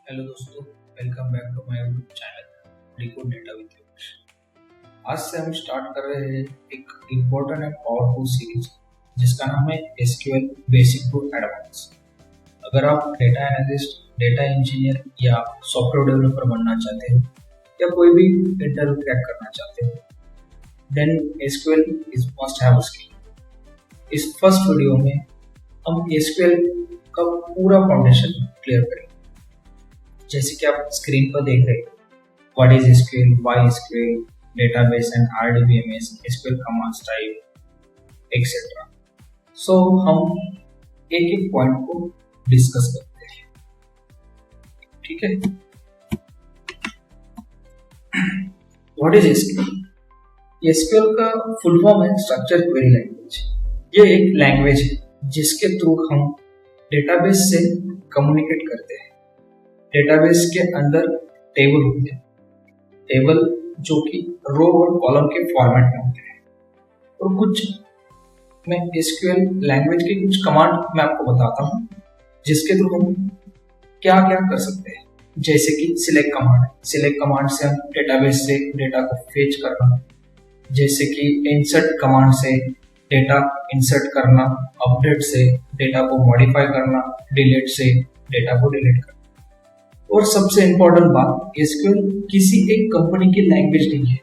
Hello दोस्तों, welcome back to my YouTube channel decode data with Yogesh. आज से हम स्टार्ट कर रहे हैं एक इम्पोर्टेंट एंड पावरफुल सीरीज जिसका नाम है एसक्यूएल बेसिक टू एडवांस। अगर आप डेटा एनालिस्ट, डेटा इंजीनियर या सॉफ्टवेयर डेवलपर बनना चाहते हो या कोई भी इंटरव्यू क्रैक करना चाहते हो, then SQL is must have skill. इस फर्स्ट वीडियो में हम एसक्यूएल का पूरा फाउंडेशन क्लियर करेंगे। जैसे कि आप स्क्रीन पर देख रहे हैं, what is SQL, why SQL, database and RDBMS, SQL commands type etcetera. So हम एक एक पॉइंट को डिस्कस करते हैं, ठीक है। What is SQL? एसक्यूएल का फुल फॉर्म है स्ट्रक्चर क्वेरी लैंग्वेज। ये एक लैंग्वेज है जिसके थ्रू हम डेटाबेस से कम्युनिकेट करते हैं। डेटाबेस के अंदर टेबल होते हैं, टेबल जो कि रो और कॉलम के फॉर्मेट में होते हैं। और कुछ मैं एसक्यूएल लैंग्वेज के कुछ कमांड मैं आपको बताता हूँ जिसके थ्रू हम क्या क्या कर सकते हैं। जैसे कि सिलेक्ट कमांड है, सिलेक्ट कमांड से हम डेटाबेस से डेटा को फेच करना। जैसे कि इंसर्ट कमांड से डेटा इंसर्ट करना, अपडेट से डेटा को मॉडिफाई करना, डिलीट से डेटा को डिलीट करना। और सबसे इंपॉर्टेंट बात, एसक्यूएल किसी एक कंपनी की लैंग्वेज नहीं है,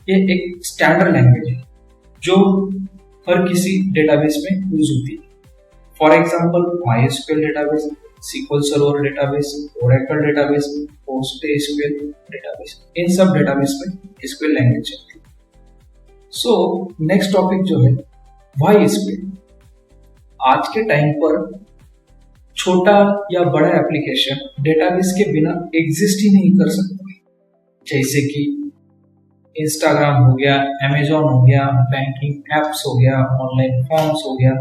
ये एक स्टैंडर्ड लैंग्वेज है जो हर किसी डेटाबेस में यूज होती है। For example MySQL database, sequel server database, Oracle database, Post SQL database, इन सब डेटाबेस में एसक्यूएल लैंग्वेज चलती है। सो नेक्स्ट टॉपिक जो है व्हाई एसक्यूएल। आज के टाइम पर छोटा या बड़ा एप्लीकेशन डेटाबेस के बिना एग्जिस्ट ही नहीं कर सकता। जैसे कि इंस्टाग्राम हो गया, अमेजॉन हो गया, बैंकिंग एप्स हो गया, ऑनलाइन फॉर्म्स हो गया,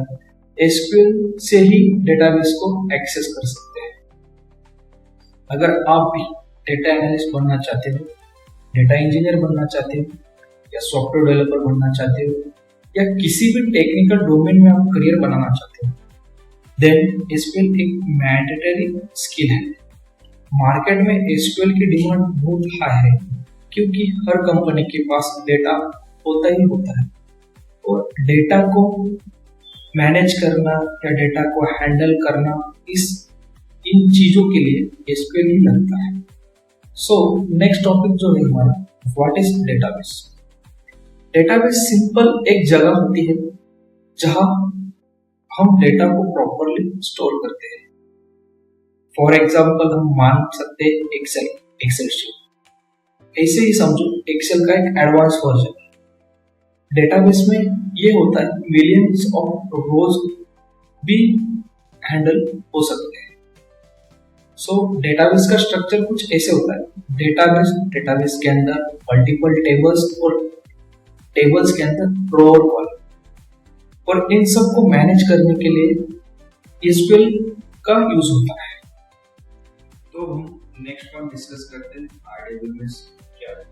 एसक्यूएल से ही डेटाबेस को एक्सेस कर सकते हैं। अगर आप भी डेटा एनालिस्ट बनना चाहते हो, डेटा इंजीनियर बनना चाहते हो या सॉफ्टवेयर डेवलपर बनना चाहते हो या किसी भी टेक्निकल डोमेन में आप करियर बनाना चाहते हो, देन एसक्यूएल एक मैंडेटरी स्किल है। मार्केट में एसक्यूएल की डिमांड बहुत हाई है क्योंकि हर कंपनी के पास डेटा होता ही होता है और डेटा को मैनेज करना या डेटा को हैंडल करना, इन चीजों के लिए एसक्यूएल ही लगता है। सो नेक्स्ट टॉपिक जो है हमारा, what is database. Database simple एक जगह होती है जहां हम डेटा को प्रॉपरली स्टोर करते हैं। फॉर एग्जाम्पल हम मान सकते हैं एक्सेल शीट। ऐसे ही समझो एक्सेल का एक एडवांस वर्जन है। डेटाबेस में ये होता है मिलियंस ऑफ रोज भी हैंडल हो सकते हैं। सो डेटाबेस का स्ट्रक्चर कुछ ऐसे होता है। डेटाबेस के अंदर मल्टीपल टेबल्स और टेबल्स के अंदर रो और कॉलम, और इन सब को मैनेज करने के लिए एसक्यूएल का यूज होता है। तो हम नेक्स्ट पॉइंट डिस्कस करते हैं, आरडीबीएमएस क्या है।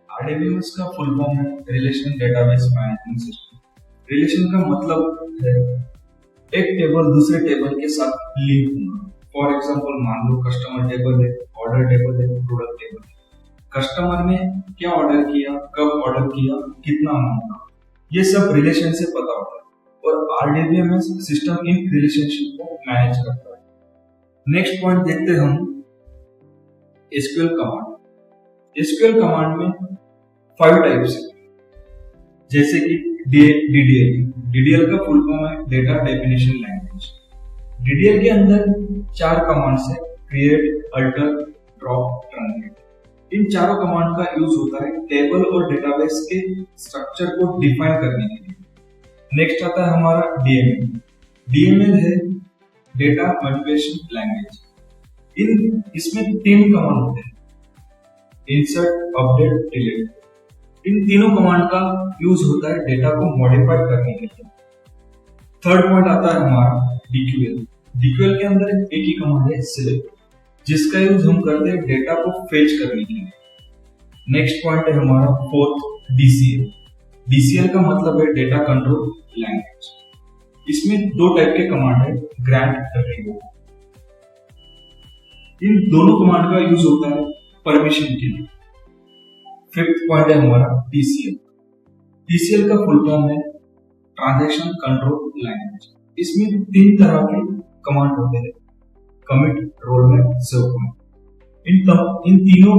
आरडीबीएमएस का फुल फॉर्म है relational database management system. Relation का मतलब है एक टेबल दूसरे टेबल के साथ लिंक होना। फॉर एग्जांपल मान लो कस्टमर टेबल है, ऑर्डर टेबल है, प्रोडक्ट टेबल है। कस्टमर ने क्या ऑर्डर किया, कब ऑर्डर किया, कितना अमाउंट, ये सब रिलेशन से पता होता है और आरडीबीएमएस सिस्टम इन रिलेशनशिप को मैनेज करता है। नेक्स्ट पॉइंट देखते हैं हम एसक्यूएल कमांड। एसक्यूएल कमांड में 5 टाइप्स है, जैसे कि डीडीएल। डीडीएल का फुल फॉर्म है डेटा डेफिनेशन लैंग्वेज। डीडीएल के अंदर 4 कमांड्स है, क्रिएट, अल्टर, ड्रॉप, ट्रांसलेट। इन चारों कमांड का यूज होता है टेबल और डेटाबेस के स्ट्रक्चर को डिफाइन करने के लिए। नेक्स्ट आता है हमारा डीएमएल। डीएमएल है डेटा मैनिपुलेशन लैंग्वेज। इसमें 3 कमांड होते हैं, इंसर्ट, अपडेट, डिलीट। इन तीनों कमांड का यूज होता है डेटा को मॉडिफाई करने के लिए। थर्ड पॉइंट आता है हमारा डीक्यूएल। डीक्यूएल के अंदर एक ही कमांड है, सिलेक्ट, जिसका यूज हम करते हैं डेटा को फेच करने के लिए। नेक्स्ट पॉइंट है हमारा फोर्थ, डीसीएल। डीसीएल का मतलब है डेटा कंट्रोल लैंग्वेज। इसमें 2 टाइप के कमांड है, ग्रांट, रिवोक। इन दोनों कमांड का यूज होता है परमिशन के लिए। फिफ्थ पॉइंट है हमारा TCL। TCL का फुल फॉर्म है ट्रांजैक्शन कंट्रोल लैंग्वेज। इसमें 3 तरह के कमांड होते हैं, कमिट, रोलबैक, सेव कमांड। इन तीनों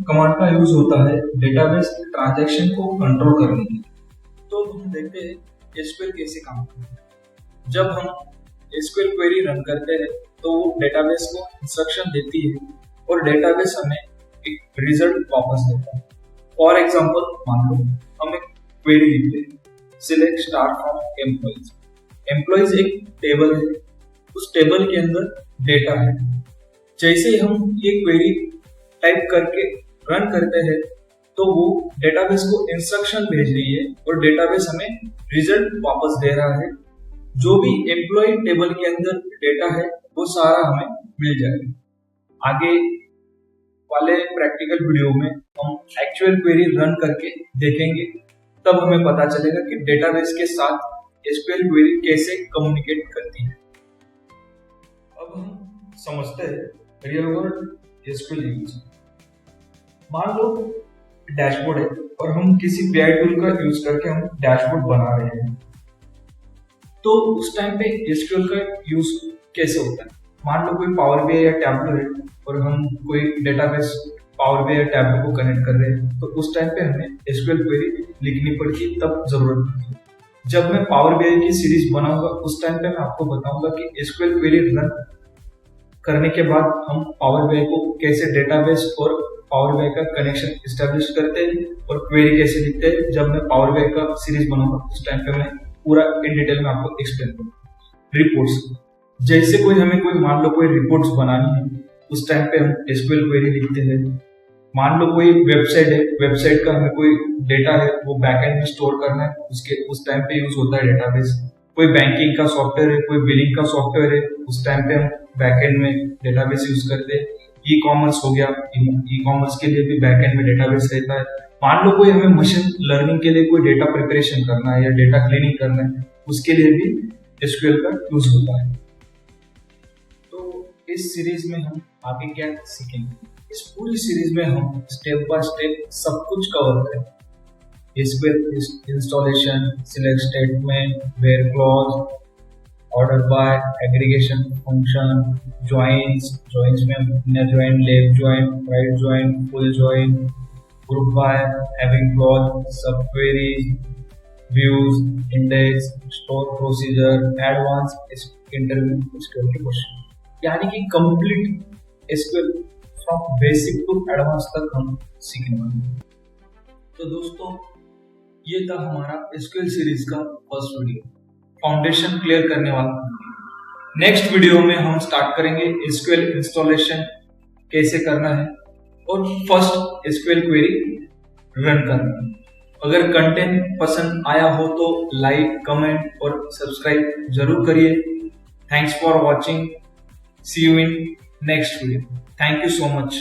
कमांड का यूज होता है डेटाबेस ट्रांजैक्शन को कंट्रोल करने के लिए। तो हम देखते हैं SQL कैसे काम करता है। जब हम SQL क्वेरी रन करते हैं तो वो डेटाबेस को इंस्ट्रक्शन देती है और डेटाबेस हमें एक रिजल्ट वापस देता है। फॉर एग्जांपल, मान लो हम एक क्वेरी लिखते हैं, select star from employees. Employees एक टेबल है, उस टेबल के अंदर डेटा है। जैसे हम ये क्वेरी टाइप करके रन करते हैं तो वो डेटाबेस को इंस्ट्रक्शन भेज रही है और डेटाबेस हमें रिजल्ट वापस दे रहा है। जो भी एम्प्लॉय टेबल के अंदर डेटा है वो सारा हमें मिल जाएगा। आगे वाले प्रैक्टिकल वीडियो में हम एक्चुअल क्वेरी रन करके देखेंगे, तब हमें पता चलेगा कि डेटाबेस के साथ SQL क्वेरी कैसे कम्युनिकेट करती है। अब हम समझते हैं रियल वर्ल्ड SQL यूज। मान लो डैशबोर्ड है और हम किसी BI टूल का यूज करके हम डैशबोर्ड बना रहे हैं, तो उस टाइम पे SQL का यूज कैसे होता है। मान लो कोई पावर BI या टैब्लो है और हम कोई डेटाबेस पावर BI या टैब्लो को कनेक्ट कर रहे हैं, तो उस टाइम पे हमें SQL क्वेरी लिखनी पड़ती है, तब जरूरत पड़ती है। जब मैं पावर BI की सीरीज बनाऊंगा उस टाइम पे मैं आपको बताऊंगा कि SQL क्वेरी रन करने के बाद हम पावर BI को कैसे डेटाबेस और पावर BI का कनेक्शन एस्टेब्लिश करते हैं और क्वेरी कैसे लिखते हैं। जब मैं पावर BI का सीरीज बनाऊंगा उस टाइम पे मैं पूरा इन डिटेल में आपको एक्सप्लेन करूंगा। रिपोर्ट्स, जैसे हमें मान लो कोई रिपोर्ट्स बनानी है, उस टाइम पे हम SQL क्वेरी लिखते हैं। मान लो कोई वेबसाइट है, वेबसाइट का हमें कोई डेटा है वो बैकएंड में स्टोर करना है, उस टाइम पे यूज होता है डेटाबेस। कोई बैंकिंग का सॉफ्टवेयर है, कोई बिलिंग का सॉफ्टवेयर है, उस टाइम पे हम बैकएंड में डेटाबेस यूज करते हैं। ई कॉमर्स हो गया, ई कॉमर्स के लिए भी बैकएंड में डेटाबेस रहता है। मान लो कोई हमें मशीन लर्निंग के लिए कोई डेटा प्रिपरेशन करना है या डेटा क्लीनिंग करना है, उसके लिए भी SQL का यूज होता है। तो इस सीरीज में हम आगे क्या सीखेंगे, इस पूरी सीरीज में हम स्टेप बाय स्टेप सब कुछ कवर करेंगे। SQL installation, select statement, where clause, order by, aggregation function, joins में inner join, left join, right join, full join, group by, having clause, subqueries, views, index, store procedure, advance interview SQL के question, यानी कि complete SQL from basic to advance तक हम सीखने वाले हैं। तो दोस्तों, ये था हमारा SQL सीरीज का फर्स्ट वीडियो, फाउंडेशन क्लियर करने वाला। नेक्स्ट वीडियो में हम स्टार्ट करेंगे SQL इंस्टॉलेशन कैसे करना है और फर्स्ट SQL क्वेरी रन करना है। अगर कंटेंट पसंद आया हो तो लाइक, कमेंट और सब्सक्राइब जरूर करिए। Thanks for watching, see you in next video. Thank you so much.